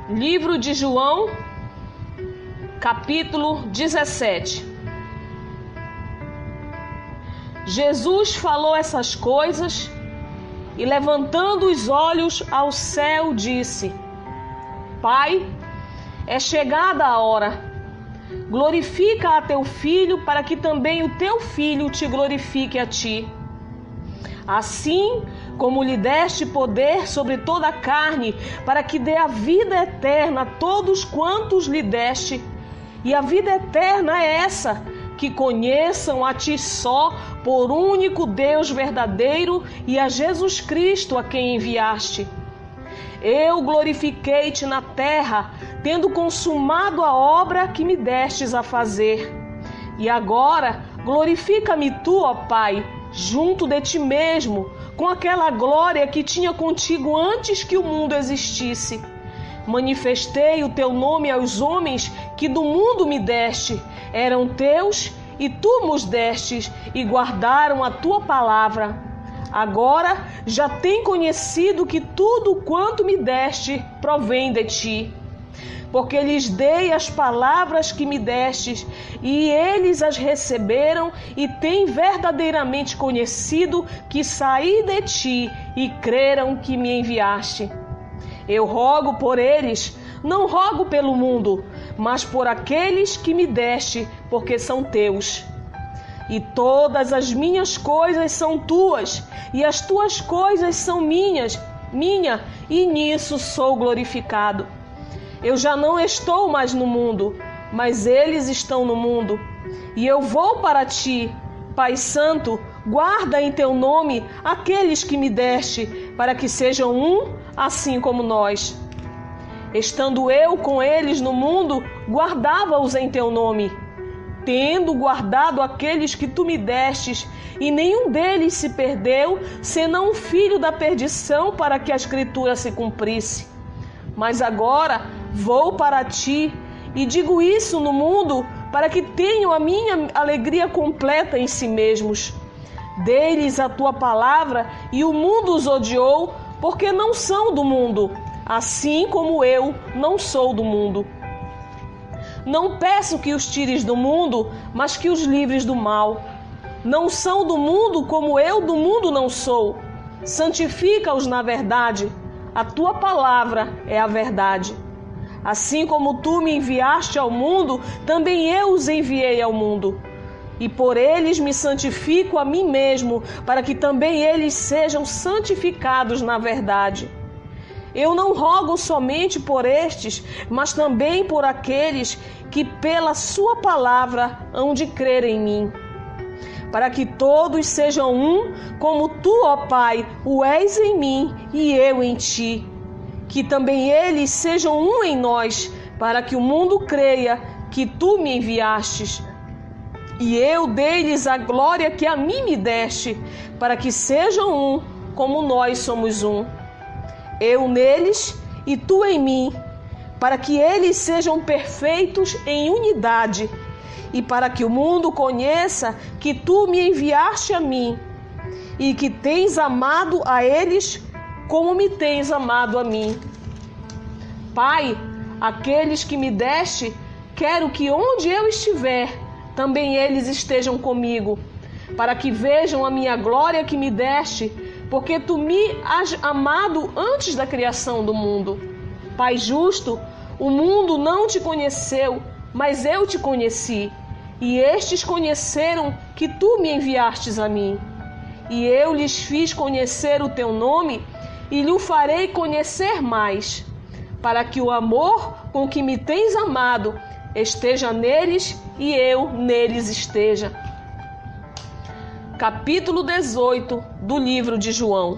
Livro de João, capítulo 17. Jesus falou essas coisas e, levantando os olhos ao céu, disse: Pai, é chegada a hora. Glorifica a teu Filho, para que também o teu Filho te glorifique a ti. Assim como lhe deste poder sobre toda a carne, para que dê a vida eterna a todos quantos lhe deste. E a vida eterna é essa, que conheçam a ti só, por único Deus verdadeiro, e a Jesus Cristo a quem enviaste. Eu glorifiquei-te na terra, tendo consumado a obra que me destes a fazer. E agora glorifica-me tu, ó Pai, junto de ti mesmo, com aquela glória que tinha contigo antes que o mundo existisse. Manifestei o teu nome aos homens que do mundo me deste. Eram teus e tu nos destes e guardaram a tua palavra. Agora já têm conhecido que tudo quanto me deste provém de ti. Porque lhes dei as palavras que me destes, e eles as receberam, e têm verdadeiramente conhecido que saí de ti, e creram que me enviaste. Eu rogo por eles, não rogo pelo mundo, mas por aqueles que me deste, porque são teus. E todas as minhas coisas são tuas, e as tuas coisas são minha, e nisso sou glorificado. Eu já não estou mais no mundo, mas eles estão no mundo. E eu vou para ti, Pai Santo, guarda em teu nome aqueles que me deste, para que sejam um, assim como nós. Estando eu com eles no mundo, guardava-os em teu nome. Tendo guardado aqueles que tu me destes, e nenhum deles se perdeu, senão o filho da perdição, para que a Escritura se cumprisse. Mas agora vou para ti, e digo isso no mundo, para que tenham a minha alegria completa em si mesmos. Dei-lhes a tua palavra, e o mundo os odiou, porque não são do mundo, assim como eu não sou do mundo. Não peço que os tires do mundo, mas que os livres do mal. Não são do mundo, como eu do mundo não sou. Santifica-os na verdade. A tua palavra é a verdade. Assim como tu me enviaste ao mundo, também eu os enviei ao mundo. E por eles me santifico a mim mesmo, para que também eles sejam santificados na verdade. Eu não rogo somente por estes, mas também por aqueles que pela sua palavra hão de crer em mim. Para que todos sejam um, como tu, ó Pai, o és em mim e eu em ti. Que também eles sejam um em nós, para que o mundo creia que tu me enviastes. E eu dei-lhes a glória que a mim me deste, para que sejam um, como nós somos um. Eu neles e tu em mim, para que eles sejam perfeitos em unidade, e para que o mundo conheça que tu me enviaste a mim, e que tens amado a eles como me tens amado a mim. Pai, aqueles que me deste, quero que onde eu estiver, também eles estejam comigo, para que vejam a minha glória que me deste, porque tu me has amado antes da criação do mundo. Pai justo, o mundo não te conheceu, mas eu te conheci, e estes conheceram que tu me enviastes a mim. E eu lhes fiz conhecer o teu nome, e lhe farei conhecer mais, para que o amor com que me tens amado esteja neles e eu neles esteja. Capítulo 18 do livro de João.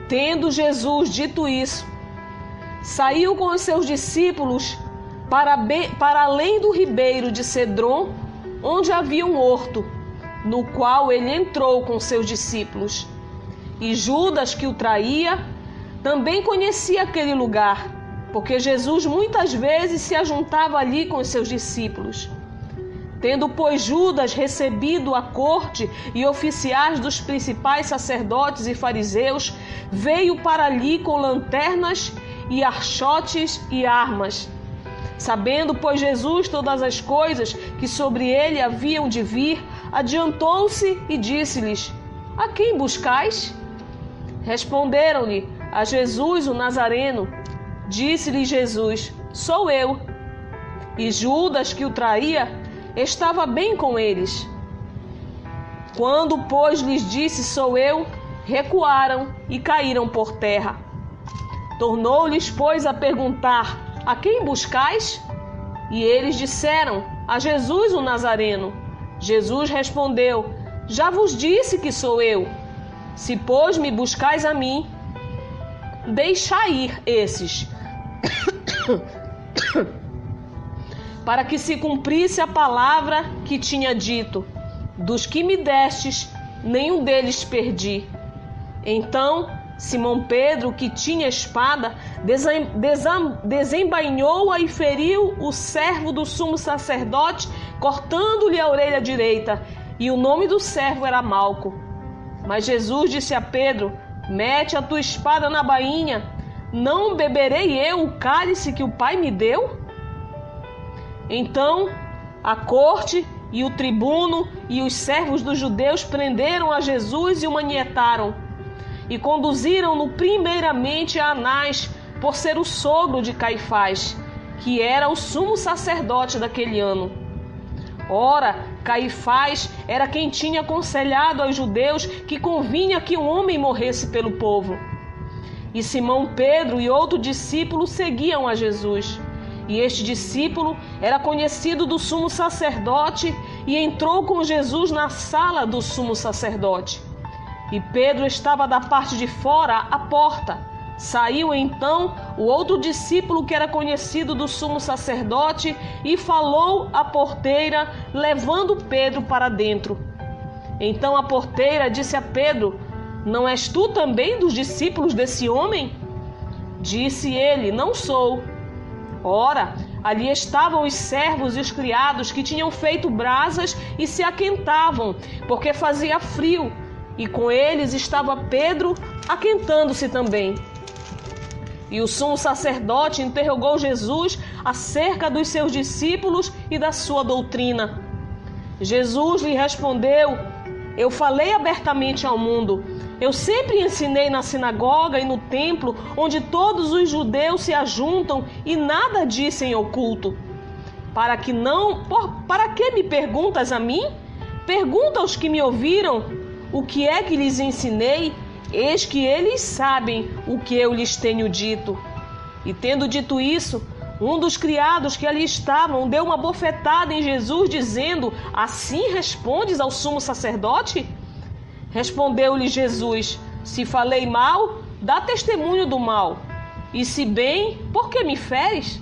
Tendo Jesus dito isso, saiu com os seus discípulos para além do ribeiro de Cedron, onde havia um horto, no qual ele entrou com seus discípulos. E Judas, que o traía, também conhecia aquele lugar, porque Jesus muitas vezes se ajuntava ali com os seus discípulos. Tendo, pois, Judas recebido a corte e oficiais dos principais sacerdotes e fariseus, veio para ali com lanternas e archotes e armas. Sabendo, pois, Jesus todas as coisas que sobre ele haviam de vir, adiantou-se e disse-lhes: A quem buscais? Responderam-lhe: A Jesus o Nazareno. Disse-lhe Jesus: Sou eu. E Judas, que o traía, estava bem com eles. Quando, pois, lhes disse: Sou eu, recuaram e caíram por terra. Tornou-lhes, pois, a perguntar: A quem buscais? E eles disseram: A Jesus o Nazareno. Jesus respondeu: Já vos disse que sou eu. Se, pois, me buscais a mim, deixai ir esses, para que se cumprisse a palavra que tinha dito: Dos que me destes, nenhum deles perdi. Então Simão Pedro, que tinha espada, desembainhou-a e feriu o servo do sumo sacerdote, cortando-lhe a orelha direita, e o nome do servo era Malco. Mas Jesus disse a Pedro: Mete a tua espada na bainha, não beberei eu o cálice que o Pai me deu? Então a corte e o tribuno e os servos dos judeus prenderam a Jesus e o manietaram, e conduziram-no primeiramente a Anás, por ser o sogro de Caifás, que era o sumo sacerdote daquele ano. Ora, Caifás era quem tinha aconselhado aos judeus que convinha que um homem morresse pelo povo. E Simão Pedro e outro discípulo seguiam a Jesus. E este discípulo era conhecido do sumo sacerdote e entrou com Jesus na sala do sumo sacerdote. E Pedro estava da parte de fora, à porta. Saiu então o outro discípulo que era conhecido do sumo sacerdote e falou à porteira, levando Pedro para dentro. Então a porteira disse a Pedro: Não és tu também dos discípulos desse homem? Disse ele: Não sou. Ora, ali estavam os servos e os criados que tinham feito brasas e se aquentavam, porque fazia frio, e com eles estava Pedro aquentando-se também. E o sumo sacerdote interrogou Jesus acerca dos seus discípulos e da sua doutrina. Jesus lhe respondeu: Eu falei abertamente ao mundo. Eu sempre ensinei na sinagoga e no templo, onde todos os judeus se ajuntam, e nada disse em oculto. Para que me perguntas a mim? Pergunta aos que me ouviram o que é que lhes ensinei. Eis que eles sabem o que eu lhes tenho dito. E tendo dito isso, um dos criados que ali estavam deu uma bofetada em Jesus, dizendo: Assim respondes ao sumo sacerdote? Respondeu-lhe Jesus: Se falei mal, dá testemunho do mal. E se bem, por que me feres?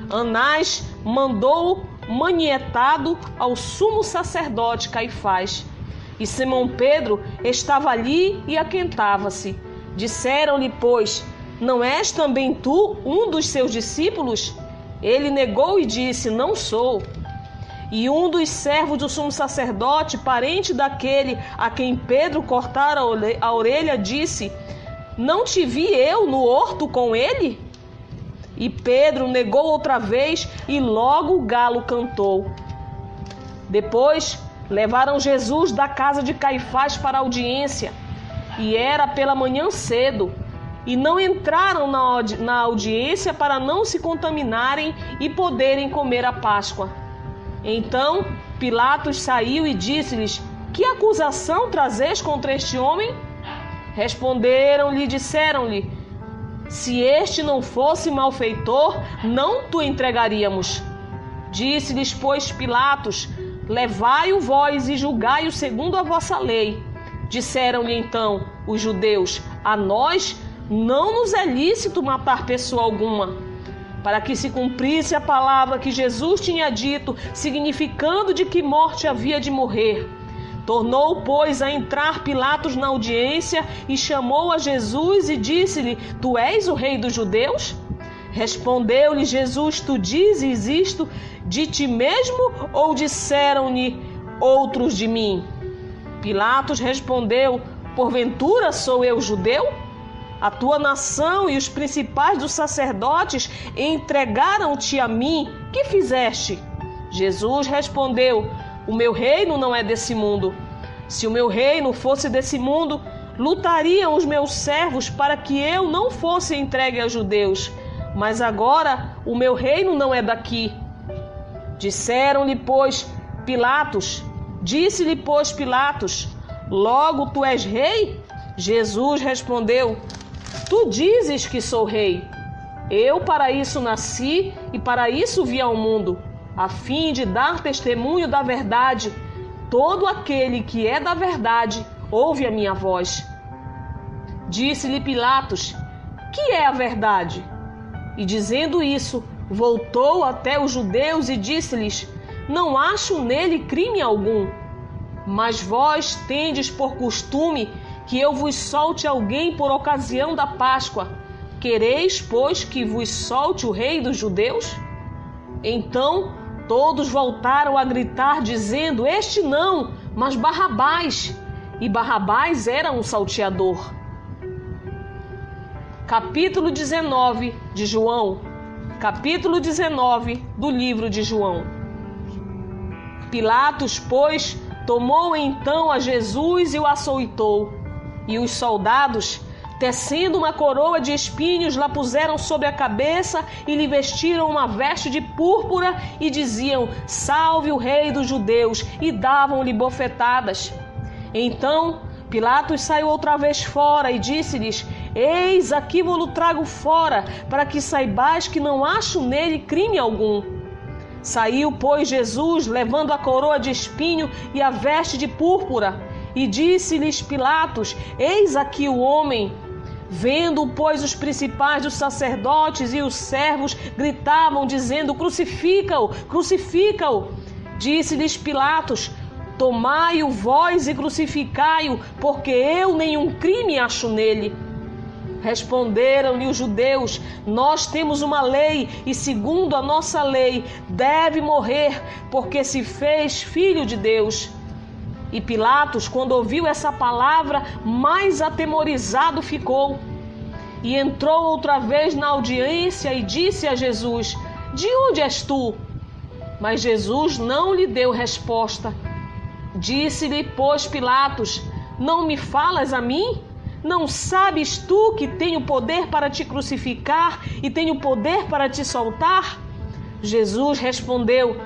Anás mandou manietado ao sumo sacerdote Caifás. E Simão Pedro estava ali e aquentava-se. Disseram-lhe, pois: Não és também tu um dos seus discípulos? Ele negou e disse: Não sou. E um dos servos do sumo sacerdote, parente daquele a quem Pedro cortara a orelha, disse: Não te vi eu no horto com ele? E Pedro negou outra vez, e logo o galo cantou. Depois levaram Jesus da casa de Caifás para a audiência, e era pela manhã cedo, e não entraram na audiência para não se contaminarem e poderem comer a Páscoa. Então Pilatos saiu e disse-lhes: Que acusação trazes contra este homem? Responderam-lhe e disseram-lhe: Se este não fosse malfeitor, não te entregaríamos. Disse-lhes, pois, Pilatos: Levai-o vós e julgai-o segundo a vossa lei. Disseram-lhe então os judeus: A nós não nos é lícito matar pessoa alguma. Para que se cumprisse a palavra que Jesus tinha dito, significando de que morte havia de morrer. Tornou, pois, a entrar Pilatos na audiência e chamou a Jesus e disse-lhe: Tu és o rei dos judeus? Respondeu-lhe Jesus: Tu dizes isto de ti mesmo, ou disseram-lhe outros de mim? Pilatos respondeu: Porventura sou eu judeu? A tua nação e os principais dos sacerdotes entregaram-te a mim. Que fizeste? Jesus respondeu: o meu reino não é desse mundo. Se o meu reino fosse desse mundo, lutariam os meus servos para que eu não fosse entregue aos judeus. Mas agora o meu reino não é daqui. Disse-lhe, pois, Pilatos, logo tu és rei? Jesus respondeu: tu dizes que sou rei. Eu para isso nasci e para isso vim ao mundo, a fim de dar testemunho da verdade. Todo aquele que é da verdade ouve a minha voz. Disse-lhe Pilatos: que é a verdade? E dizendo isso, voltou até os judeus e disse-lhes: não acho nele crime algum. Mas vós tendes por costume que eu vos solte alguém por ocasião da Páscoa. Quereis, pois, que vos solte o rei dos judeus? Então todos voltaram a gritar, dizendo: este não, mas Barrabás. E Barrabás era um salteador. Capítulo 19 de João. Capítulo 19 do livro de João. Pilatos, pois, tomou então a Jesus e o açoitou. E os soldados, tecendo uma coroa de espinhos, lá puseram sobre a cabeça e lhe vestiram uma veste de púrpura e diziam: salve o rei dos judeus, e davam-lhe bofetadas. Então Pilatos saiu outra vez fora e disse-lhes: eis aqui vou-lo trago fora, para que saibais que não acho nele crime algum. Saiu, pois, Jesus, levando a coroa de espinho e a veste de púrpura, e disse-lhes Pilatos: eis aqui o homem. Vendo, pois, os principais dos sacerdotes e os servos gritavam, dizendo: crucifica-o, crucifica-o. Disse-lhes Pilatos: tomai-o vós e crucificai-o, porque eu nenhum crime acho nele. Responderam-lhe os judeus: nós temos uma lei, e segundo a nossa lei deve morrer, porque se fez filho de Deus. E Pilatos, quando ouviu essa palavra, mais atemorizado ficou. E entrou outra vez na audiência e disse a Jesus: de onde és tu? Mas Jesus não lhe deu resposta. Disse-lhe, pois, Pilatos: não me falas a mim? Não sabes tu que tenho poder para te crucificar e tenho poder para te soltar? Jesus respondeu: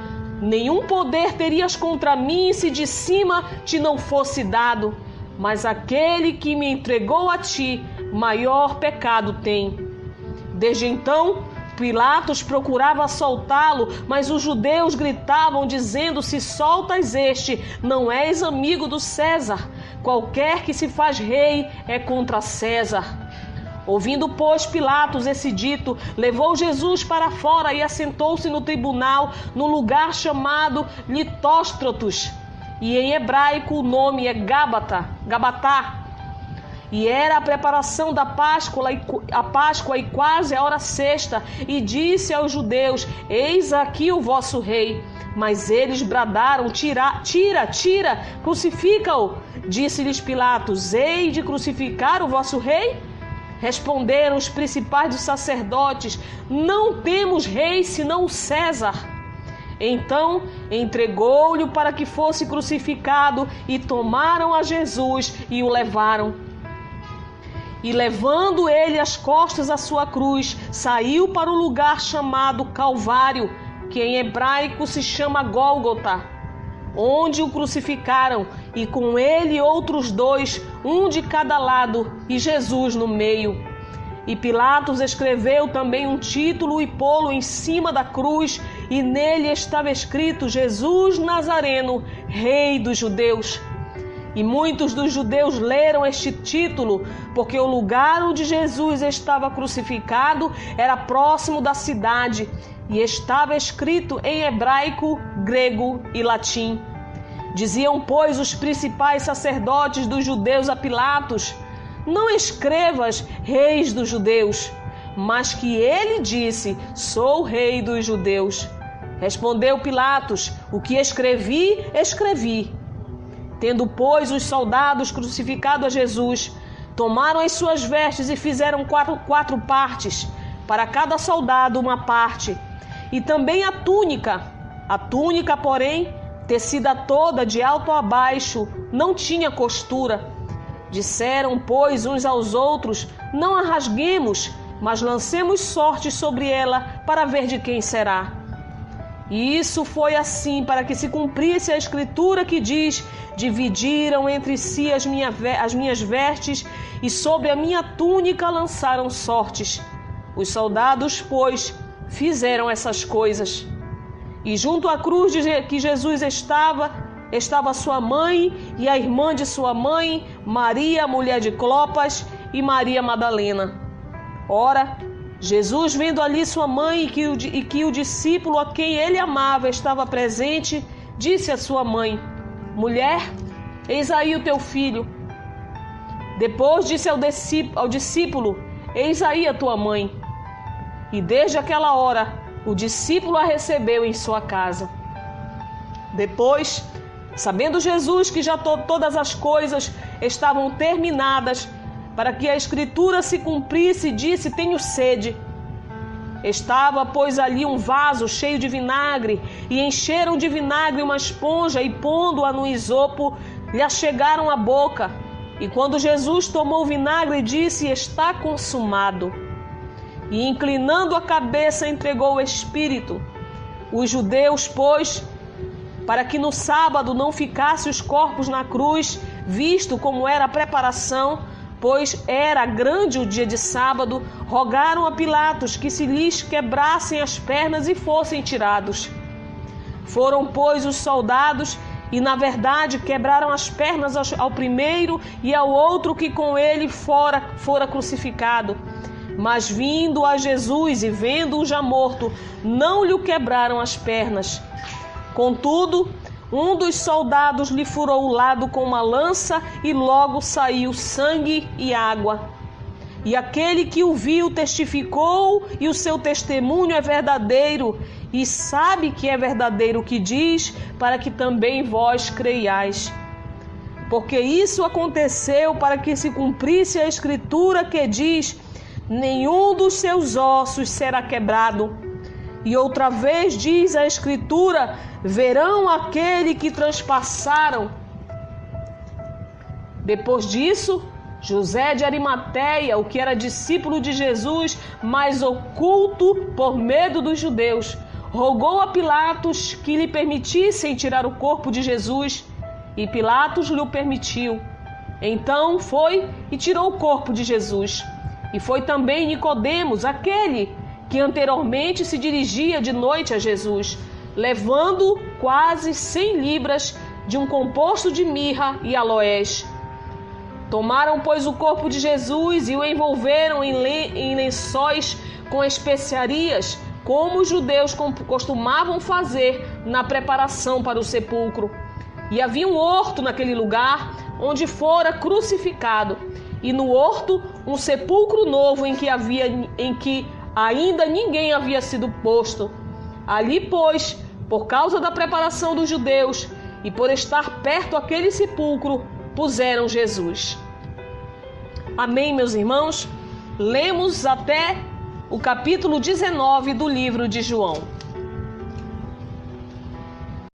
nenhum poder terias contra mim se de cima te não fosse dado, mas aquele que me entregou a ti, maior pecado tem. Desde então, Pilatos procurava soltá-lo, mas os judeus gritavam, dizendo: se soltas este, não és amigo do César. Qualquer que se faz rei é contra César. Ouvindo, pois, Pilatos esse dito, levou Jesus para fora e assentou-se no tribunal, no lugar chamado Litóstratos, e em hebraico o nome é Gabatá. E era a preparação da Páscoa e quase a hora sexta, e disse aos judeus: eis aqui o vosso rei. Mas eles bradaram: tira, crucifica-o. Disse-lhes Pilatos: hei de crucificar o vosso rei? Responderam os principais dos sacerdotes: não temos rei senão o César. Então entregou-lhe para que fosse crucificado, e tomaram a Jesus e o levaram. E levando ele as costas à sua cruz, saiu para o lugar chamado Calvário, que em hebraico se chama Gólgota, onde o crucificaram, e com ele outros dois, um de cada lado, e Jesus no meio. E Pilatos escreveu também um título e pô-lo em cima da cruz, e nele estava escrito: Jesus Nazareno, Rei dos Judeus. E muitos dos judeus leram este título, porque o lugar onde Jesus estava crucificado era próximo da cidade, e estava escrito em hebraico, grego e latim. Diziam, pois, os principais sacerdotes dos judeus a Pilatos: não escrevas Reis dos Judeus, mas que ele disse: sou Rei dos Judeus. Respondeu Pilatos: o que escrevi, escrevi. Tendo, pois, os soldados crucificado a Jesus, Tomaram as suas vestes e fizeram quatro partes, para cada soldado uma parte, e também a túnica. A túnica, porém, tecida toda de alto a baixo, não tinha costura. Disseram, pois, uns aos outros: não a rasguemos, mas lancemos sorte sobre ela, para ver de quem será. E isso foi assim para que se cumprisse a escritura que diz: dividiram entre si as minhas vestes, e sobre a minha túnica lançaram sortes. Os soldados, pois, fizeram essas coisas. E junto à cruz que Jesus estava sua mãe e a irmã de sua mãe, Maria, mulher de Clopas, e Maria Madalena. Ora, Jesus, vendo ali sua mãe e que o discípulo a quem ele amava estava presente, disse à sua mãe: mulher, eis aí o teu filho. Depois disse ao discípulo: eis aí a tua mãe. E desde aquela hora, o discípulo a recebeu em sua casa. Depois, sabendo Jesus que já todas as coisas estavam terminadas, para que a escritura se cumprisse, disse: tenho sede. Estava, pois, ali um vaso cheio de vinagre, e encheram de vinagre uma esponja, e pondo-a no isopo, lhe achegaram a boca. E quando Jesus tomou o vinagre, disse: está consumado. E inclinando a cabeça, entregou o Espírito. Os judeus, pois, para que no sábado não ficassem os corpos na cruz, visto como era a preparação, pois era grande o dia de sábado, rogaram a Pilatos que se lhes quebrassem as pernas e fossem tirados. Foram, pois, os soldados e, na verdade, quebraram as pernas ao primeiro e ao outro que com ele fora crucificado. Mas vindo a Jesus e vendo-o já morto, não lhe quebraram as pernas. Contudo, um dos soldados lhe furou o lado com uma lança e logo saiu sangue e água. E aquele que o viu testificou, e o seu testemunho é verdadeiro, e sabe que é verdadeiro o que diz, para que também vós creiais. Porque isso aconteceu para que se cumprisse a escritura que diz: nenhum dos seus ossos será quebrado. E outra vez diz a escritura: verão aquele que transpassaram. Depois disso, José de Arimateia, o que era discípulo de Jesus, mas oculto por medo dos judeus, rogou a Pilatos que lhe permitissem tirar o corpo de Jesus, e Pilatos lhe o permitiu. Então foi e tirou o corpo de Jesus. E foi também Nicodemos, aquele que anteriormente se dirigia de noite a Jesus, levando quase 100 libras de um composto de mirra e aloés. Tomaram, pois, o corpo de Jesus e o envolveram em lençóis com especiarias, como os judeus costumavam fazer na preparação para o sepulcro. E havia um horto naquele lugar onde fora crucificado, e no horto um sepulcro novo em que ainda ninguém havia sido posto. Ali, pois, por causa da preparação dos judeus e por estar perto aquele sepulcro, puseram Jesus. Amém, meus irmãos? Lemos até o capítulo 19 do livro de João.